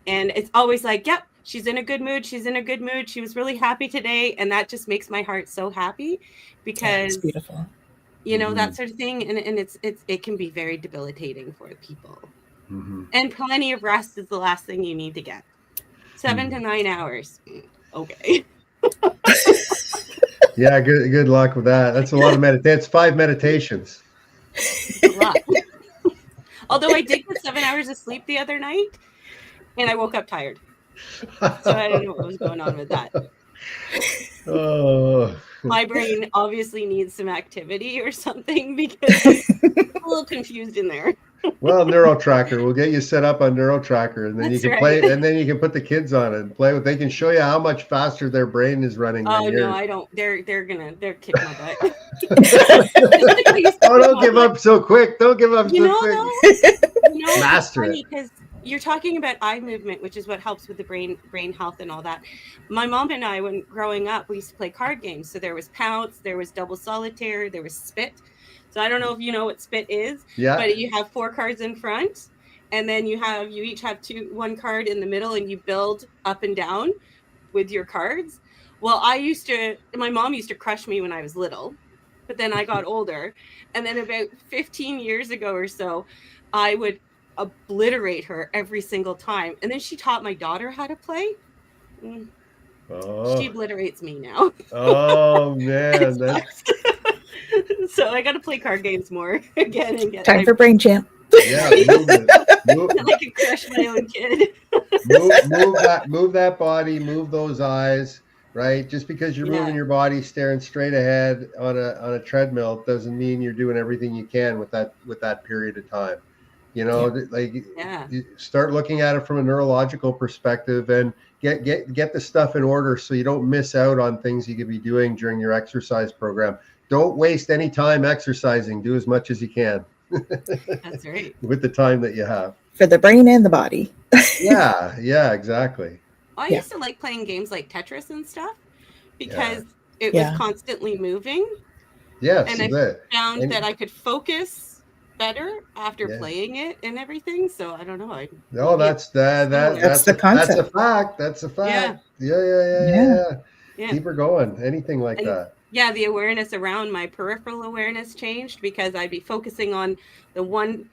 and it's always like, yep, she's in a good mood, she was really happy today, and that just makes my heart so happy, because it's beautiful. You know, that sort of thing, and it can be very debilitating for people. And plenty of rest is the last thing you need to get. 7 to 9 hours. Okay. Yeah, good luck with that. That's a lot of that's 5 meditations. A lot. Although I did get 7 hours of sleep the other night, and I woke up tired. So I don't know what was going on with that. Oh. My brain obviously needs some activity or something, because I'm a little confused in there. Well, NeuroTracker. We'll get you set up on NeuroTracker, and then you can play, and then you can put the kids on it and play with. They can show you how much faster their brain is running. Oh no, I don't. They're kick my butt. Oh, don't give up so quick. Don't give up so quick. Master it. Because you're talking about eye movement, which is what helps with the brain health and all that. My mom and I, when growing up, we used to play card games. So there was Pounce, there was Double Solitaire, there was Spit. So I don't know if you know what Spit is, but you have 4 cards in front, and then you each have 1 card in the middle, and you build up and down with your cards. Well, my mom used to crush me when I was little, but then I got older, and then about 15 years ago or so, I would obliterate her every single time. And then she taught my daughter how to play. She obliterates me now. Oh man. So I got to play card games more again and get time for Brain Champ. Yeah, move I can crush my own kid. move that body, move those eyes, right? Just because you're moving your body, staring straight ahead on a treadmill, doesn't mean you're doing everything you can with that period of time. You know, you start looking at it from a neurological perspective, and get the stuff in order so you don't miss out on things you could be doing during your exercise program. Don't waste any time exercising. Do as much as you can. That's right. With the time that you have. For the brain and the body. Yeah, exactly. I used to like playing games like Tetris and stuff, because it was constantly moving. Yes. And I found that I could focus better after playing it and everything. So I don't know. That's the concept. That's a fact. Yeah. Keep her going. Anything like that. Yeah, the awareness around my peripheral awareness changed, because I'd be focusing on the one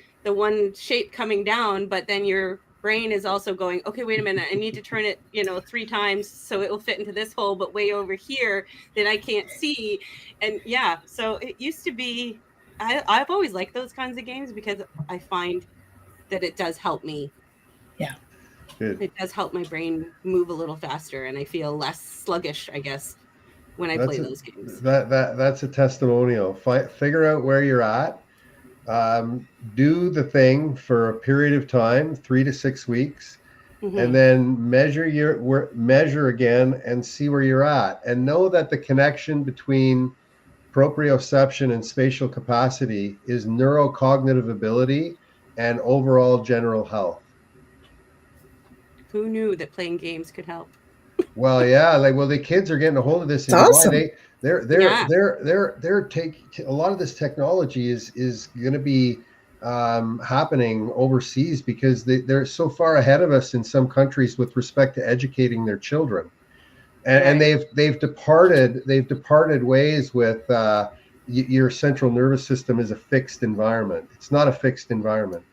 shape coming down, but then your brain is also going, okay, wait a minute, I need to turn it 3 times so it will fit into this hole, but way over here that I can't see. And so it used to be, I've always liked those kinds of games, because I find that it does help me. Yeah. Good. It does help my brain move a little faster, and I feel less sluggish, I guess, when I play those games. That's a testimonial. Figure out where you're at. Do the thing for a period of time, 3 to 6 weeks, and then measure again and see where you're at, and know that the connection between proprioception, and spatial capacity is neurocognitive ability and overall general health. Who knew that playing games could help? Well, yeah, the kids are getting a hold of this in It's Dubai. awesome. They're taking a lot of this technology is going to be happening overseas because they're so far ahead of us in some countries with respect to educating their children, and they've departed ways with your central nervous system is a fixed environment. It's not a fixed environment.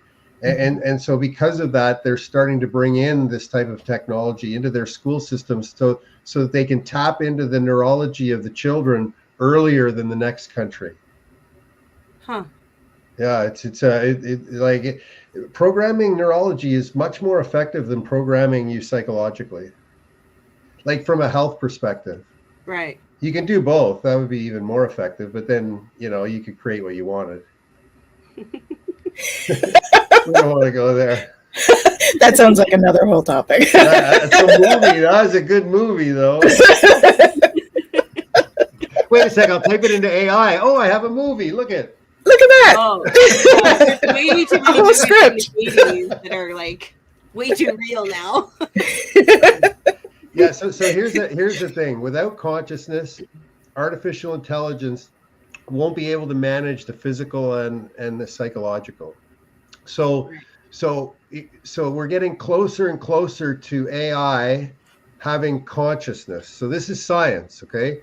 And so because of that, they're starting to bring in this type of technology into their school systems so that they can tap into the neurology of the children earlier than the next country. Huh. Yeah, programming neurology is much more effective than programming you psychologically. Like from a health perspective. Right. You can do both. That would be even more effective, but then, you could create what you wanted. We don't want to go there. That sounds like another whole topic. That's a movie. That was a good movie, though. Wait a second. I'll type it into AI. Oh, I have a movie. Look at that. Oh, way too many movies in the 80s that are like way too real now. Yeah. So here's the thing. Without consciousness, artificial intelligence won't be able to manage the physical and the psychological. So we're getting closer and closer to AI having consciousness. So this is science, okay?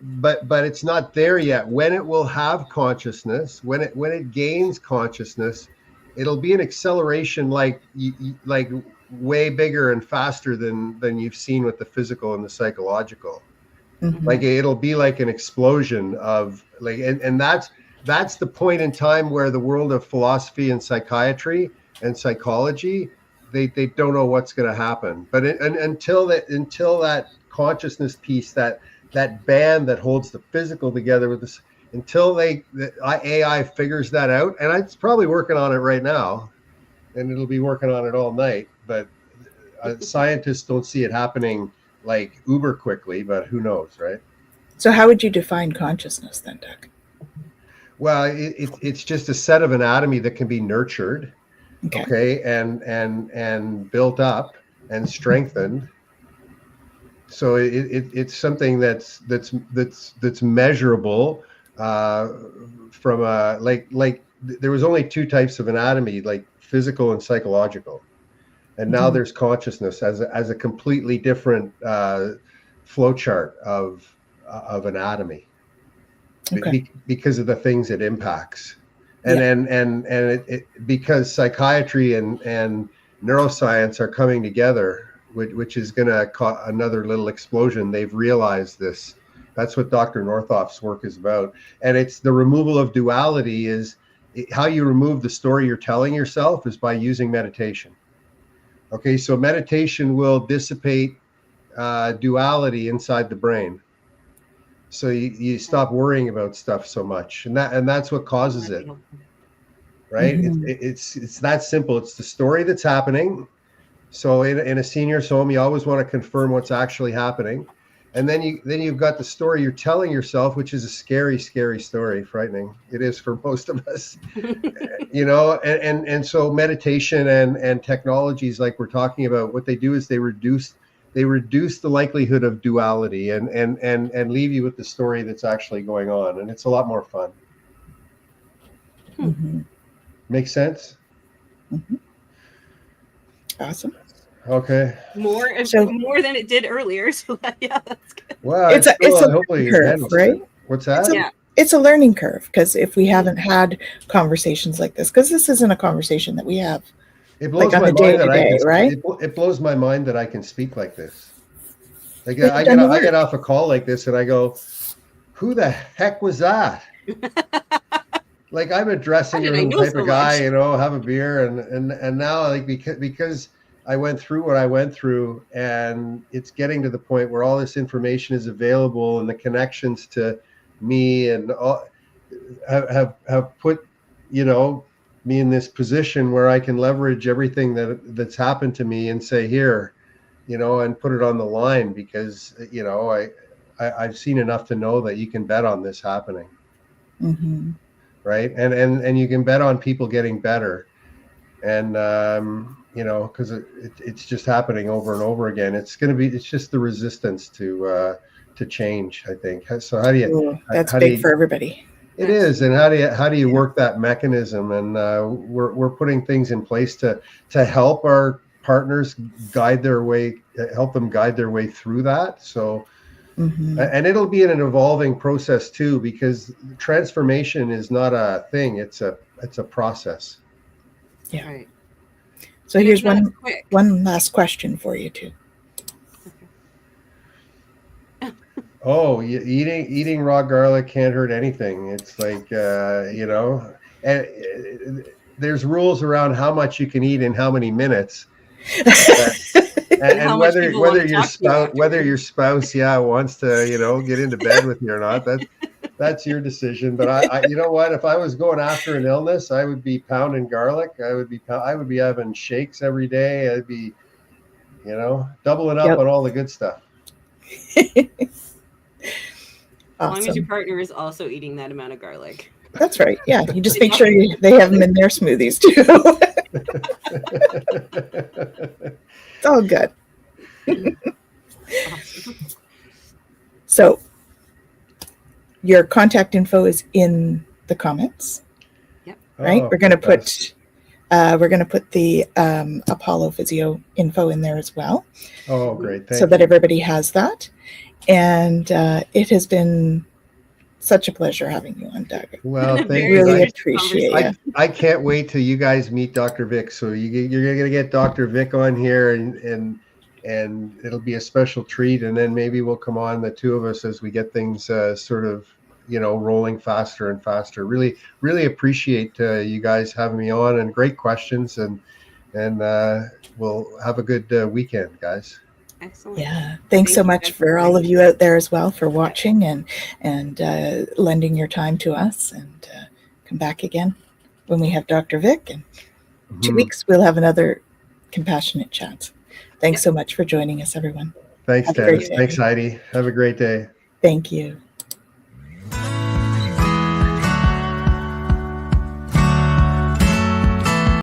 But it's not there yet. When it will have consciousness, when it gains consciousness, it'll be an acceleration like way bigger and faster than you've seen with the physical and the psychological. Mm-hmm. Like it'll be like an explosion of and that's the point in time where the world of philosophy and psychiatry and psychology, they don't know what's going to happen. But until that consciousness piece, that band that holds the physical together with this, until AI figures that out, and it's probably working on it right now, and it'll be working on it all night. But scientists don't see it happening like uber quickly, but who knows, right? So how would you define consciousness then, Doug? Well, it's just a set of anatomy that can be nurtured, okay, and built up and strengthened. So it's something that's measurable from like there was only two types of anatomy, like physical and psychological, and now there's consciousness as a completely different flow chart of anatomy. Okay. Because of the things it impacts, and because psychiatry and neuroscience are coming together, which is going to cause another little explosion. They've realized this. That's what Dr. Northoff's work is about, and it's the removal of duality. Is how you remove the story you're telling yourself is by using meditation. Okay, so meditation will dissipate duality inside the brain. So you stop worrying about stuff so much, and that's what causes it, right? Mm-hmm. It's that simple. It's the story that's happening. So in a senior's home, you always want to confirm what's actually happening, and then you've got the story you're telling yourself, which is a scary story, frightening. It is for most of us, and so meditation and technologies like we're talking about, what they do is they reduce the likelihood of duality and leave you with the story that's actually going on. And it's a lot more fun. Mm-hmm. Make sense? Mm-hmm. Awesome. Okay. More than it did earlier. So yeah, that's good. Well, it's a learning curve, right? What's that? It's a learning curve, because if we haven't had conversations like this, because this isn't a conversation that we have. It blows my mind that I can, right? It blows my mind that I can speak like this. Like I get off a call like this and I go, "Who the heck was that?" Like I'm a dressing room type of guy, have a beer, and now like because I went through what I went through, and it's getting to the point where all this information is available, and the connections to me and all have put me in this position where I can leverage everything that's happened to me and say, here, and put it on the line, because I've seen enough to know that you can bet on this happening. Mm-hmm. Right. And you can bet on people getting better. And, you know, because it's just happening over and over again. It's just the resistance to change, I think. So how do you, Ooh, that's how big do you, for everybody. it is. And how do you work that mechanism? And we're putting things in place to help our partners guide their way, help them guide their way through that. So, Mm-hmm. and it'll be an evolving process too, because transformation is not a thing. It's a process. Yeah. Right. So And here's it's not quick. one last question for you too. Oh, eating raw garlic can't hurt anything. It's like, you know, and there's rules around how much you can eat in how many minutes. And how And much people want to talk to you afterwards. whether your spouse, wants to, you know, get into bed with you or not, that's your decision. But I you know what, if I was going after an illness, I would be pounding garlic. I would be having shakes every day. I'd be, you know, doubling up Yep. on all the good stuff. As long as your Awesome. partner is also eating that amount of garlic. That's right. Yeah, you just make sure they have them in their smoothies too. It's all good. Awesome. So your contact info is in the comments, right? Oh, We're going to fantastic. put the Apollo Physio info in there as well, Oh, great. Thank so that you. everybody has that. And it has been such a pleasure having you on, Doug. Well, thank Very you. Really interesting appreciate conversation. you. I can't wait till you guys meet Dr. Vic. So you're going to get Dr. Vic on here, and it'll be a special treat. And then maybe we'll come on, the two of us, as we get things sort of, you know, rolling faster and faster. Really, really appreciate you guys having me on, and great questions. And we'll have a good weekend, guys. Excellent. Yeah, thanks so Thank you much guys for for all of joining. you out there as well for watching and lending your time to us. And come back again when we have Dr. Vic. And 2 Mhm. weeks we'll have another compassionate chat. Thanks Yep. so much for joining us, everyone. Thanks, Have a great Tanys. day. Thanks, Heidi. Have a great day. Thank you.